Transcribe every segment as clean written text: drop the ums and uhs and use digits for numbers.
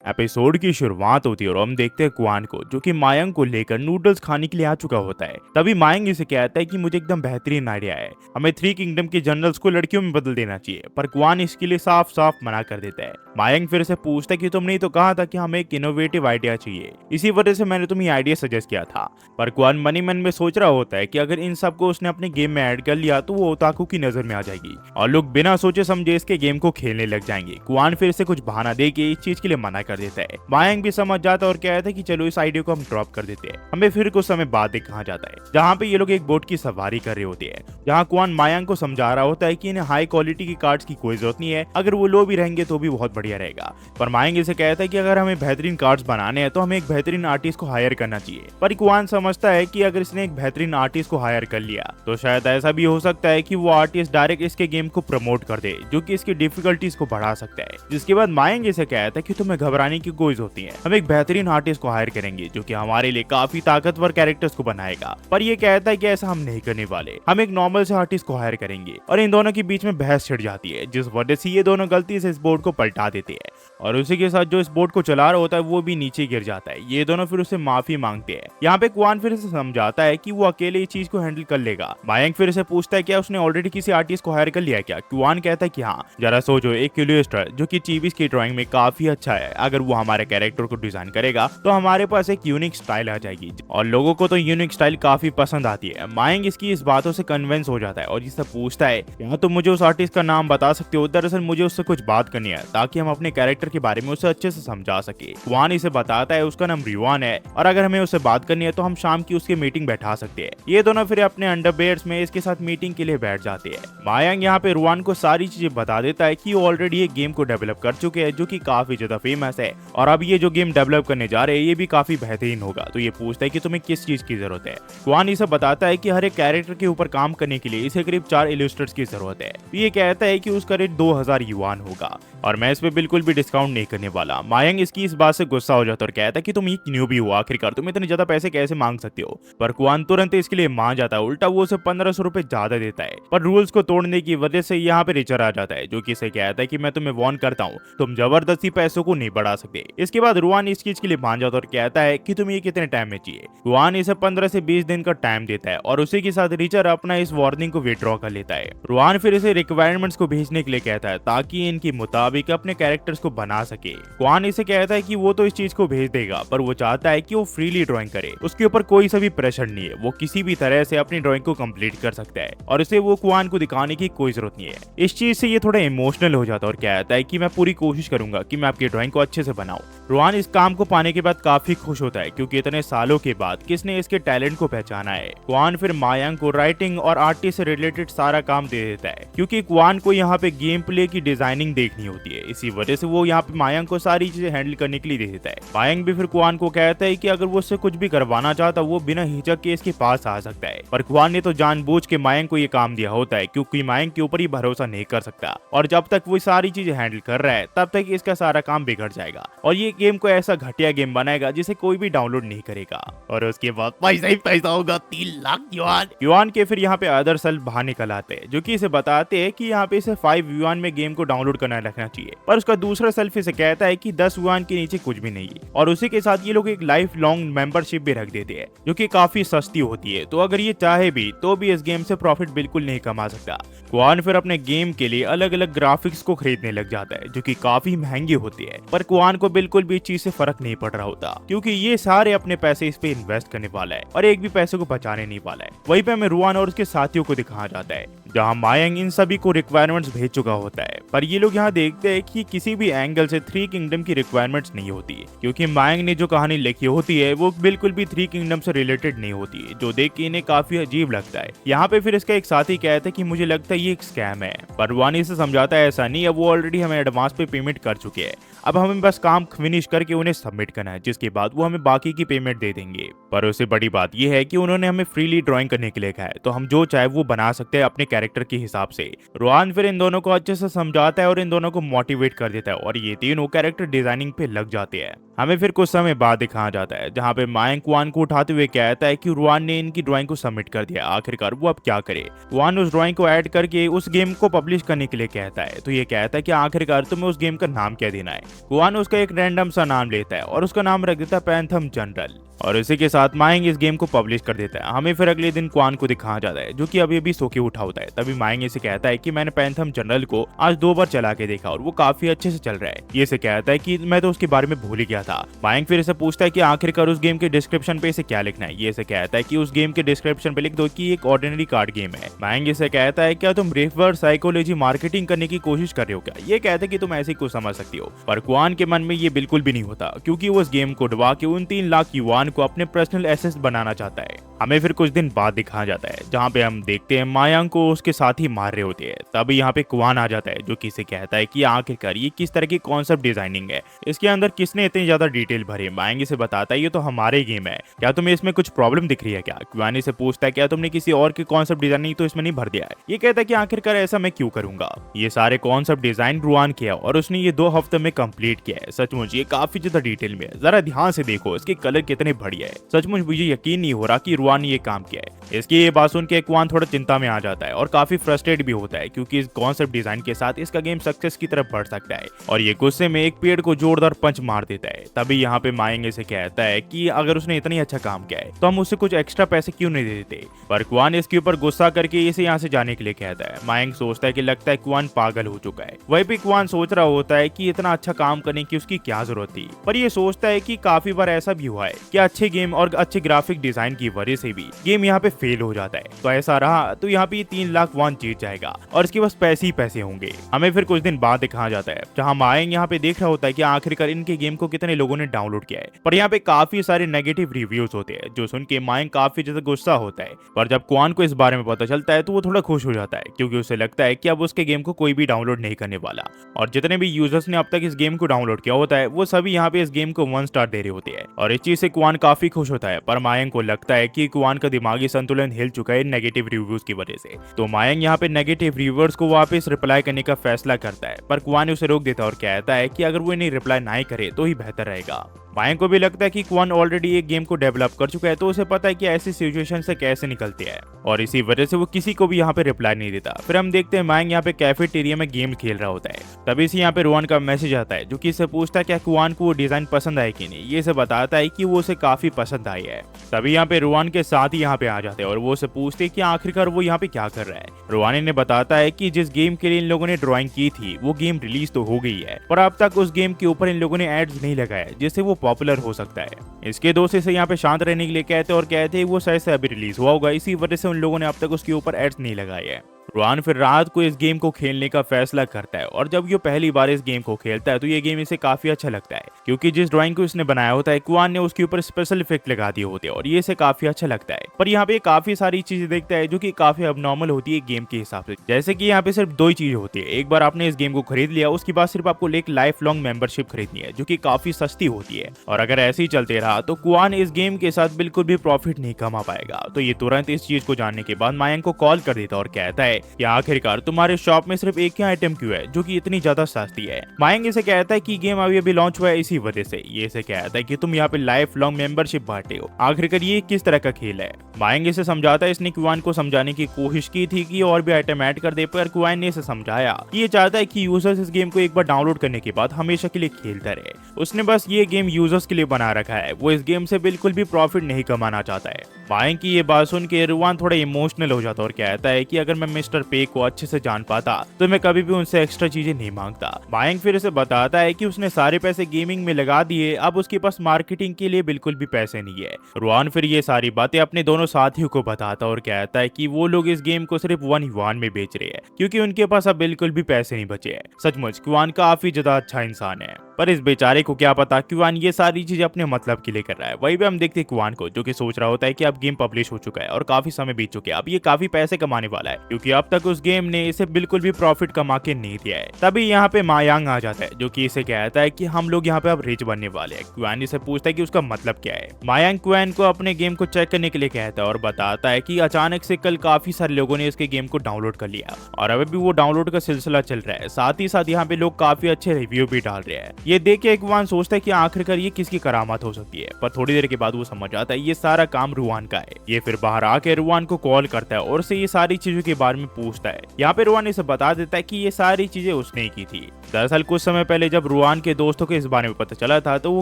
Episode की शुरुआत होती है और हम देखते हैं क्वान को जो कि मायंग को लेकर नूडल्स खाने के लिए आ चुका होता है। तभी मायंग इसे कहता है कि मुझे एकदम बेहतरीन आइडिया है, हमें थ्री किंगडम के जनरल्स को लड़कियों में बदल देना चाहिए। पर क्वान इसके लिए साफ साफ मना कर देता है। मायंग फिर से पूछता है कि तुमने ही तो कहा था कि हमें एक इनोवेटिव आइडिया चाहिए, इसी वजह से मैंने तुम्हें आइडिया सजेस्ट किया था। पर क्वान मनी मन में सोच रहा होता है कि अगर इन सबको उसने अपने गेम में ऐड कर लिया तो वो ओताकू की नजर में आ जाएगी और लोग बिना सोचे समझे इसके गेम को खेलने लग जाएंगे। क्वान फिर से कुछ बहाना दे के इस चीज के लिए मना कर देता है। मायंग भी समझ जाता है और कहता है कि चलो इस आइडिया को हम ड्रॉप कर देते हैं। हमें फिर कुछ समय बाद कहा जाता है जहाँ पे ये लोग एक बोट की सवारी कर रहे होते हैं, जहाँ क्वान मायंग को समझा रहा होता है कि इन्हें हाई क्वालिटी की कार्ड्स की कोई जरूरत नहीं है, अगर वो लो भी रहेंगे तो भी बहुत बढ़िया रहेगा। पर मायंग इसे कहता है कि अगर हमें बेहतरीन कार्ड्स बनाने हैं तो हमें एक बेहतरीन आर्टिस्ट को हायर करना चाहिए। पर क्वान समझता है कि अगर इसने एक बेहतरीन आर्टिस्ट को हायर कर लिया तो शायद ऐसा भी हो सकता है कि वो आर्टिस्ट डायरेक्ट इसके गेम को प्रमोट कर दे, जो कि इसकी डिफिकल्टीज को बढ़ा सकता है। जिसके बाद मायंग इसे कहता है कि तुम्हें घबराने की कोई जरूरत नहीं है, हम एक बेहतरीन आर्टिस्ट को हायर करेंगे जो कि हमारे लिए काफी ताकतवर कैरेक्टर्स को बनाएगा। पर ये कहता है कि ऐसा हम नहीं करने वाले, हम एक नॉर्मल से आर्टिस्ट को हायर करेंगे। और इन दोनों के बीच में बहस छिड़ जाती है, जिस वजह से ये दोनों गलती से इस बोर्ड को पलटा देते हैं और उसी के साथ जो इस बोर्ड को चला रहा होता है वो भी नीचे गिर जाता है। ये दोनों फिर उसे माफी मांगते हैं। यहाँ पे क्वान फिर से समझाता है कि वो अकेले इस चीज को हैंडल कर लेगा। मायंग फिर से पूछता है क्या उसने ऑलरेडी किसी आर्टिस्ट को हायर कर लिया क्या। क्वान कहता है कि हाँ, जरा सोचो, एक इलस्ट्रेटर जो कि चीबीस की ड्राइंग में काफी अच्छा है, अगर वो हमारे कैरेक्टर को डिजाइन करेगा तो हमारे पास एक यूनिक स्टाइल आ जाएगी और लोगों को तो यूनिक स्टाइल काफी पसंद आती है। मायंग इसकी इस बातों से कन्विंस हो जाता है और इससे पूछता है क्या तुम मुझे उस आर्टिस्ट का नाम बता सकते हो। दरअसल मुझे उससे कुछ बात करनी है ताकि हम अपने कैरेक्टर के बारे में उसे अच्छे से समझा सके। क्वान इसे बताता है उसका नाम रिवान है और अगर हमें उससे बात करनी है तो हम शाम की उसकी मीटिंग बैठा सकते हैं। ये दोनों फिर अपने अंडरवेयर्स में इसके साथ मीटिंग के लिए बैठ जाते हैं। मायंग यहाँ पे रुआन को सारी चीजें बता देता है कि वो ऑलरेडी एक गेम को डेवलप कर चुके हैं जो कि काफी ज्यादा फेमस है और अब ये जो गेम डेवलप करने जा रहे हैं ये भी काफी बेहतरीन होगा। तो ये पूछता है कि तुम्हें किस चीज की जरूरत है। क्वान इसे बताता है कि हर एक कैरेक्टर के ऊपर काम करने के लिए इसे करीब 4 इलस्ट्रेटर्स की जरूरत है। ये कहता है कि उसका रेट 2000 युआन होगा और मैं इस पे बिल्कुल भी डिस्काउंट नहीं करने वाला। मायंग इसकी इस बात से गुस्सा हो जाता है और कहता है कि तुम एक न्यूबी हो, आखिरकार तुम इतने ज्यादा पैसे कैसे मांग सकते हो। पर क्वान तुरंत इसके लिए मान जाता है, उल्टा वो उसे 1500 रुपए ज्यादा देता है। पर रूल्स को तोड़ने की वजह से यहाँ पे रिचर आ जाता है जो कि इसे कहता है कि मैं तुम्हें वार्न करता हूँ, तुम जबरदस्ती पैसों को नहीं बढ़ा सकते। इसके बाद रुआन इस चीज के लिए मान जाता है और कहता है कि तुम्हें ये कितने टाइम में चाहिए। रुआन इसे 15 से 20 दिन का टाइम देता है और उसी के साथ रिचर अपना इस वार्निंग को विड्रॉ कर लेता है। रुआन फिर इसे रिक्वायरमेंट्स को भेजने के लिए कहता है ताकि इनके मुताबिक अपने कैरेक्टर्स को बना सके। क्वान इसे कहता है कि वो तो इस चीज को भेज देगा पर वो चाहता है कि वो फ्रीली ड्राइंग करे, उसके ऊपर कोई सा भी प्रेशर नहीं है, वो किसी भी तरह से अपनी ड्राइंग को कंप्लीट कर सकता है और इसे वो क्वान को दिखाने की कोई जरूरत नहीं है। इस चीज से ये थोड़ा इमोशनल हो जाता है और कहता है कि मैं पूरी कोशिश करूंगा कि मैं आपकी ड्राइंग को अच्छे से बनाऊं। रुआन इस काम को पाने के बाद काफी खुश होता है क्योंकि इतने सालों के बाद किसने इसके टैलेंट को पहचाना है। क्वान फिर मायंग को राइटिंग और आर्टिस्ट से रिलेटेड सारा काम दे देता है क्योंकि क्वान को यहाँ पे गेम प्ले की डिजाइनिंग देखनी होती है, इसी वजह से वो यहाँ पे मायंग को सारी चीजें हैंडल करने के लिए दे देता है। मायंग भी फिर क्वान को कहता है कि अगर वो उससे कुछ भी करवाना चाहता वो बिना हिचक के इसके पास आ सकता है। पर क्वान ने तो जानबूझ के मायंग को ये काम दिया होता है क्योंकि मायंग के ऊपर ही भरोसा नहीं कर सकता और जब तक वो सारी चीजें हैंडल कर रहा है तब तक इसका सारा काम बिगड़ जाएगा और ये गेम को ऐसा घटिया गेम बनाएगा जिसे कोई भी डाउनलोड नहीं करेगा। और उसके बाद पैसा ही पैसा होगा, 3 लाख युआन। युआन के फिर यहाँ पे अदर सेल्फ बाहर निकल आते हैं जो कि इसे बताते हैं कि यहाँ पे इसे 5 युआन में गेम को डाउनलोड करना रखना चाहिए। पर उसका दूसरा सेल्फ इसे कहता है कि 10 युआन के नीचे कुछ भी नहीं और उसी के साथ ये लोग एक लाइफ लॉन्ग मेंबरशिप भी रख देते हैं जो कि काफी सस्ती होती है। तो अगर ये चाहे भी तो भी इस गेम से प्रॉफिट बिल्कुल नहीं कमा सकता। क्वान फिर अपने गेम के लिए अलग अलग ग्राफिक्स को खरीदने लग जाता है जो कि काफी महंगी होती है। पर क्वान को बिल्कुल भी इस चीज से फर्क नहीं पड़ रहा होता क्योंकि ये सारे अपने पैसे इस पे इन्वेस्ट करने वाला है और एक भी पैसे को बचाने नहीं वाला है। वहीं पे हमें रुआन और उसके साथियों को दिखाया जाता है जहाँ मायंग इन सभी को रिक्वायरमेंट्स भेज चुका होता है। पर ये लोग यहाँ देखते हैं कि किसी भी एंगल से थ्री किंगडम की रिक्वायरमेंट्स नहीं होती क्योंकि मायंग ने जो कहानी लिखी होती है वो बिल्कुल भी थ्री किंगडम से रिलेटेड नहीं होती, जो देख के इन्हें काफी अजीब लगता है। यहाँ पे फिर इसका एक साथी कहता है कि मुझे लगता है ये एक स्कैम है, पर वानी से समझाता है ऐसा नहीं है, वो ऑलरेडी हमें एडवांस पे पेमेंट कर चुके हैं, अब हमें बस काम फिनिश करके उन्हें सबमिट करना है जिसके बाद वो हमें बाकी की पेमेंट दे देंगे। पर उससे बड़ी बात यह है कि उन्होंने हमें फ्रीली ड्राइंग करने के लिए कहा है तो हम जो चाहे वो बना सकते हैं अपने कैरेक्टर के हिसाब से। रुआन फिर इन दोनों को अच्छे से समझाता है और इन दोनों को मोटिवेट कर देता है और ये तीनों कैरेक्टर डिजाइनिंग पे लग जाते हैं। हमें फिर कुछ समय बाद दिखाया जाता है जहाँ पे मायंक क्वान को उठाते हुए कहता है कि रुआन ने इनकी ड्राइंग को सबमिट कर दिया, आखिरकार वो अब क्या करे। क्वान उस ड्राइंग को ऐड करके उस गेम को पब्लिश करने के लिए कहता है, तो ये कहता है कि आखिरकार तुम्हें उस गेम का नाम क्या देना है। क्वान उसका एक रैंडम सा नाम लेता है और उसका नाम रख देता है पैंथम जनरल, और इसी के साथ मायंग इस गेम को पब्लिश कर देता है। हमें फिर अगले दिन क्वान को दिखाया जाता है जो कि अभी अभी सो के उठा होता है। तभी मायंग इसे कहता है कि मैंने पैंथम जनरल को आज 2 बार चला के देखा और वो काफी अच्छे से चल रहा है। ये इसे कहता है कि मैं तो उसके बारे में भूल ही गया था। मायंग फिर इसे पूछता है कि आखिरकार उस गेम के डिस्क्रिप्शन पे इसे क्या लिखना है। ये इसे कहता है कि उस गेम के डिस्क्रिप्शन पे लिख दो कि एक ऑर्डिनरी कार्ड गेम है। मायंग इसे कहता है क्या तुम रिवर्स साइकोलॉजी मार्केटिंग करने की कोशिश कर रहे हो क्या। ये कहता है कि तुम ऐसे ही कुछ समझ सकती हो, पर क्वान के मन में ये बिल्कुल भी नहीं होता क्योंकि वो उस गेम को डुबा के उन 3 लाख युआन को अपने पर्सनल एसेट बनाना चाहता है। हमें फिर कुछ दिन बाद दिखाया जाता है जहाँ पे हम देखते हैं मायांग को उसके साथ ही मार रहे होते हैं। तब यहाँ पे क्वान आ जाता है जो कि इसे कहता है कि आखिरकार ये किस तरह की कॉन्सेप्ट डिजाइनिंग है, इसके अंदर किसने इतनी ज्यादा डिटेल भरे। मायांग इसे बताता है ये तो हमारे गेम है, क्या तुम्हें इसमें कुछ प्रॉब्लम दिख रही है क्या। क्वान इसे पूछता है क्या तुमने किसी और की कॉन्सेप्ट डिजाइनिंग तो इसमें नहीं भर दिया है। ये कहता है कि आखिरकार ऐसा मैं क्यों करूंगा, ये सारे कॉन्सेप्ट डिजाइन रुआन किया और उसने ये 2 हफ्ते में कंप्लीट किया है। सचमुच ये काफी ज्यादा डिटेल में है, जरा ध्यान से देखो इसके कलर कितने बढ़िया है। सचमुच मुझे यकीन नहीं हो रहा कि रुआन ने ये काम किया है। इसकी ये बात सुन के क्वान थोड़ा चिंता में आ जाता है और काफी फ्रस्ट्रेट भी होता है क्योंकि इस कॉन्सेप्ट डिजाइन के साथ इसका गेम सक्सेस की तरफ बढ़ सकता है, और ये गुस्से में एक पेड़ को जोरदार पंच मार देता है। तभी यहाँ पे मायंग इसे कहता है कि अगर उसने इतनी अच्छा काम किया है तो हम उसे कुछ एक्स्ट्रा पैसे क्यों नहीं दे देते, पर क्वान इसके ऊपर गुस्सा करके इसे यहाँ से जाने के लिए कहता है। मायंग सोचता है कि लगता है क्वान पागल हो चुका है। वहीं पे क्वान सोच रहा होता है कि इतना अच्छा काम करने की उसकी क्या जरूरत थी, पर ये सोचता है कि काफी बार ऐसा भी हुआ है कि अच्छे गेम और अच्छे ग्राफिक डिजाइन की वजह से भी गेम यहाँ पे फेल हो जाता है। तो ऐसा रहा तो यहाँ पे 3 लाख वॉन जीत जाएगा और इसके पास पैसे ही पैसे होंगे। हमें फिर कुछ दिन बाद दिखाया जाता है जहाँ मायंग यहाँ पे देख रहा होता है कि आखिरकार इनके गेम को कितने लोगों ने डाउनलोड किया है, पर यहाँ पे काफी सारे नेगेटिव रिव्यूज होते हैं जो सुन के मायंग काफी ज्यादा गुस्सा होता है। पर जब क्वान को इस बारे में पता चलता है तो वो थोड़ा खुश हो जाता है क्योंकि उसे लगता है कि अब उसके गेम को कोई भी डाउनलोड नहीं करने वाला, और जितने भी यूजर्स ने अब तक इस गेम को डाउनलोड किया होता है वो सभी यहाँ पे इस गेम को 1 स्टार दे रहे होते हैं, और इस चीज से क्वान काफी खुश होता है। पर मायंग को लगता है कि क्वान का दिमागी संतुलन हिल चुका है नेगेटिव रिव्यूज की वजह से। तो मायंग यहाँ पे नेगेटिव रिव्यूअर्स को वापस रिप्लाई करने का फैसला करता है, पर क्वान उसे रोक देता है और कहता है कि अगर वो इन्हें रिप्लाई नहीं करे तो ही बेहतर रहेगा। मायंग को भी लगता है कि क्वान ऑलरेडी एक गेम को डेवलप कर चुका है तो उसे पता है कि ऐसी सिचुएशन से कैसे निकलती है, और इसी वजह से वो किसी को भी यहाँ पे रिप्लाई नहीं देता। फिर हम देखते हैं मायंग यहाँ पे कैफेटेरिया में गेम खेल रहा होता है। तभी से यहाँ पे रुआन का मैसेज आता है जो कि इससे पूछता है क्या क्वान को वो डिजाइन पसंद आए कि नहीं। ये इसे बताता है कि वो उसे काफी पसंद आई है। तभी यहाँ पे रुआन के साथ ही यहाँ पे आ जाते हैं और वो उसे पूछते हैं कि आखिरकार वो यहाँ पे क्या कर रहा है। रुआन इन्हें बताता है कि जिस गेम के लिए इन लोगों ने ड्राइंग की थी वो गेम रिलीज तो हो गई है, पर अब तक उस गेम के ऊपर इन लोगों ने एड्स नहीं लगाया जिससे वो पॉपुलर हो सकता है। इसके दोस्त इसे यहाँ पे शांत रहने के लिए कहते हैं और कहते हैं वो शायद से अभी रिलीज हुआ होगा, इसी वजह से उन लोगों ने अब तक उसके ऊपर एड्स नहीं लगाए हैं। रुआन फिर रात को इस गेम को खेलने का फैसला करता है, और जब ये पहली बार इस गेम को खेलता है तो ये गेम इसे काफी अच्छा लगता है क्योंकि जिस ड्राइंग को इसने बनाया होता है क्वान ने उसके ऊपर स्पेशल इफेक्ट लगा दिए होते हैं और ये इसे काफी अच्छा लगता है। पर यहाँ पे काफी सारी चीजें देखता है जो कि काफी अबनॉर्मल होती है गेम के हिसाब से, जैसे कि यहाँ पे सिर्फ 2 ही चीजें होती है। एक बार आपने इस गेम को खरीद लिया उसके बाद सिर्फ आपको एक लाइफ लॉन्ग मेंबरशिप खरीदनी है जो कि काफी सस्ती होती है, और अगर ऐसे ही चलते रहा तो क्वान इस गेम के साथ बिल्कुल भी प्रॉफिट नहीं कमा पाएगा। तो ये तुरंत इस चीज को जानने के बाद मायंग को कॉल कर देता और कहता है कि आखिरकार तुम्हारे शॉप में सिर्फ एक ही आइटम क्यों है जो कि इतनी ज्यादा सस्ती है। मायंग इसे कहता है कि गेम अभी अभी लॉन्च हुआ है इसी वजह से। ये इसे कहता है कि तुम यहाँ पे लाइफ लॉन्ग मेंबरशिप बांटे हो, आखिरकार ये किस तरह का खेल है। मायंग इसे समझाता है। इसने क्वान को समझाने की कोशिश की थी कि और भी आइटम ऐड कर दे, पर क्वान ने इसे समझाया कि ये चाहता है कि यूजर्स इस गेम को एक बार डाउनलोड करने के बाद हमेशा के लिए खेलता रहे। उसने बस ये गेम यूजर्स के लिए बना रखा है, वो इस गेम से बिल्कुल भी प्रॉफिट नहीं कमाना चाहता है। मायंग की ये बात सुन के रुआन थोड़ा इमोशनल हो जाता और कहता है कि अगर मैं मिस्टर पे को अच्छे से जान पाता तो मैं कभी भी उनसे एक्स्ट्रा चीजें नहीं मांगता। मायंग फिर उसे बताता है कि उसने सारे पैसे गेमिंग में लगा दिए, अब उसके पास मार्केटिंग के लिए बिल्कुल भी पैसे नहीं है। रुआन फिर ये सारी बातें अपने दोनों साथियों को बताता और कहता है कि वो लोग इस गेम को सिर्फ 1 युआन में बेच रहे हैं क्योंकि उनके पास अब बिल्कुल भी पैसे नहीं बचे हैं। सचमुच क्वान काफी ज्यादा अच्छा इंसान है, पर इस बेचारे को क्या पता क्वान ये सारी चीजें अपने मतलब के लिए कर रहा है। वही भी हम देखते हैं क्वान को जो कि सोच रहा होता है कि अब गेम पब्लिश हो चुका है और काफी समय बीत चुके हैं, अब ये काफी पैसे कमाने वाला है क्योंकि अब तक उस गेम ने इसे बिल्कुल भी प्रॉफिट कमा के नहीं दिया है। तभी यहाँ पे मायांग आ जाता है जो कि इसे कहता है कि हम लोग यहाँ पे अब रिच बनने वाले हैं। क्वान इसे पूछता है कि उसका मतलब क्या है। मायांग क्वान को अपने गेम को चेक करने के लिए कहता है और बताता है कि अचानक से कल काफी सारे लोगों ने इसके गेम को डाउनलोड कर लिया और अभी भी वो डाउनलोड का सिलसिला चल रहा है। साथ ही साथ यहाँ पे लोग काफी अच्छे रिव्यू भी डाल रहे हैं। ये देख के गुआन सोचता है कि आखिरकार ये किसकी करामात हो सकती है, पर थोड़ी देर के बाद वो समझ आता है ये सारा काम रुआन का है। ये फिर बाहर आके रुआन को कॉल करता है और उसे ये सारी चीजों के बारे में पूछता है। यहाँ पे रुआन इसे बता देता है कि ये सारी चीजें उसने ही की थी। दरअसल कुछ समय पहले जब रुआन के दोस्तों को इस बारे में पता चला था तो वो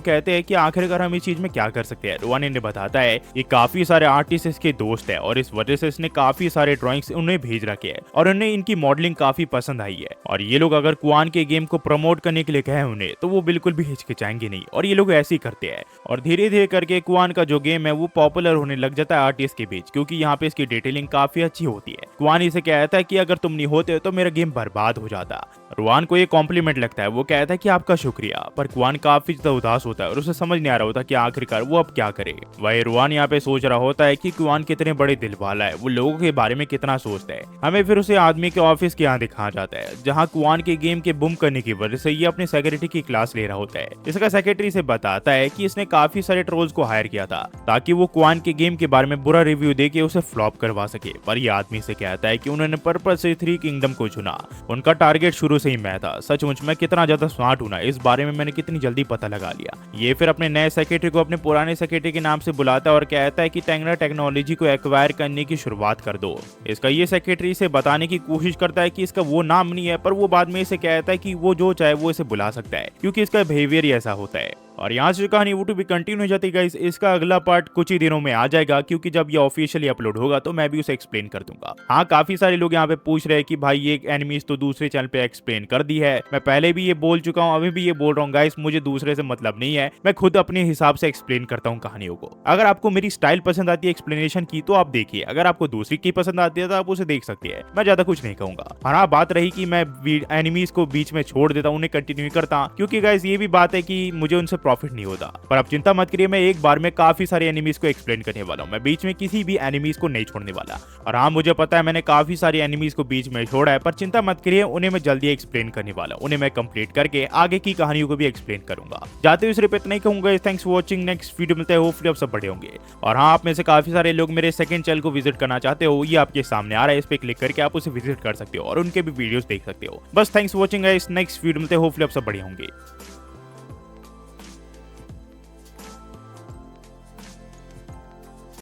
कहते हैं कि आखिरकार हम इस चीज में क्या कर सकते हैं। रुआन इन्हें बताता है कि काफी सारे आर्टिस्ट इसके दोस्त है और इस वजह से इसने काफी सारे ड्राइंग्स उन्हें भेज रखे हैं और उन्हें इनकी मॉडलिंग काफी पसंद आई है। और ये लोग अगर कुआन के गेम को प्रमोट करने के लिए कहे उन्हें तो वो बिल्कुल भी हिचकिचाएंगे नहीं और ये लोग ऐसे ही करते हैं। और धीरे धीरे करके कुआन का जो गेम है वो पॉपुलर होने लग जाता है आर्टिस्ट के बीच, क्योंकि यहाँ पे इसकी डिटेलिंग काफी अच्छी होती है। कुआन इसे कहता है कि अगर तुम नहीं होते तो मेरा गेम बर्बाद हो जाता। रुआन को ये कॉम्प्लीमेंट लगता है, वो कहता है कि आपका शुक्रिया, पर कुआन काफी ज्यादा उदास होता है और उसे समझ नहीं आ रहा होता कि आखिरकार वो अब क्या करे। वही रुआन यहाँ पे सोच रहा होता है कि कुआन कितने बड़े दिल वाला है, वो लोगों के बारे में कितना सोचता है। हमें फिर उसे आदमी के ऑफिस के यहाँ दिखाया जाता है जहाँ कुआन के गेम के बुम करने की वजह से ये अपने सेक्रेटरी की क्लास ले रहा होता है। इसका सेक्रेटरी से बताता है कि इसने काफी सारे ट्रोल्स को हायर किया था ताकि वो कुआन के गेम के बारे में बुरा रिव्यू दे के उसे फ्लॉप करवा सके। पर ये आदमी से कहता है कि उन्होंने पर्पस से 3 किंगडम को चुना, उनका टारगेट शुरू से ही मैं था। सचमुच मैं कितना ज्यादा स्मार्ट हूं ना, इस बारे में मैंने कितनी जल्दी पता लगा लिया। ये फिर अपने नए सेक्रेटरी को अपने पुराने सेक्रेटरी के नाम से बुलाता है और कहता है कि टेंगरा टेक्नोलॉजी को एक्वायर करने की शुरुआत कर दो। इसका ये सेक्रेटरी से बताने की कोशिश करता है कि इसका वो नाम नहीं है, पर वो बाद में इसे कहता है कि वो जो चाहे वो इसे बुला सकता है क्योंकि इसका बिहेवियर ही ऐसा होता है। और यहाँ से जो कहानी वो टू भी कंटिन्यू हो जाती है गाइस। इसका अगला पार्ट कुछ ही दिनों में आ जाएगा, क्योंकि जब ये ऑफिशियली अपलोड होगा तो मैं भी उसे एक्सप्लेन कर दूंगा। हाँ, काफी सारे लोग यहाँ पे पूछ रहे हैं कि भाई ये एनिमीज तो दूसरे चैनल पे एक्सप्लेन कर दी है। मैं पहले भी ये बोल चुका हूँ, अभी भी ये बोल रहा हूँ गाइस, मुझे दूसरे से मतलब नहीं है, मैं खुद अपने हिसाब से एक्सप्लेन करता हूँ कहानियों को। अगर आपको मेरी स्टाइल पसंद आती है एक्सप्लेनेशन की तो आप देखिए, अगर आपको दूसरी की पसंद आती है तो आप उसे देख सकते हैं। मैं ज्यादा कुछ नहीं कहूंगा। हाँ, बात रही कि मैं एनिमीज को बीच में छोड़ देता हूँ, उन्हें कंटिन्यू करता, क्योंकि गाइस ये भी बात है कि मुझे उनसे प्रॉफिट नहीं होता। पर आप चिंता मत करिए, मैं एक बार में काफी सारे एनिमीज को एक्सप्लेन करने वाला हूं। मैं बीच में किसी भी एनिमीज को नहीं छोड़ने वाला। और हाँ, मुझे पता है मैंने काफी सारे एनिमीज को बीच में छोड़ा है, पर चिंता मत करिए, उन्हें मैं जल्दी एक्सप्लेन करने वाला हूं। उन्हें मैं कंप्लीट करके आगे की कहानियों को भी एक्सप्लेन करूंगा। जाते हुए सिर्फ इतना ही कहूंगा, thanks for watching, next video मिलते हैं, होपफुली आप सब बड़े होंगे। और हाँ, आप में से काफी सारे लोग मेरे सेकंड चैनल को विजिट करना चाहते हो, ये आपके सामने आ रहा है, इस पे क्लिक करके आप उसे विजिट कर सकते हो और उनके भी वीडियोस देख सकते हो। बस thanks for watching guys, next video मिलते हैं, होपफुली आप सब बड़े होंगे।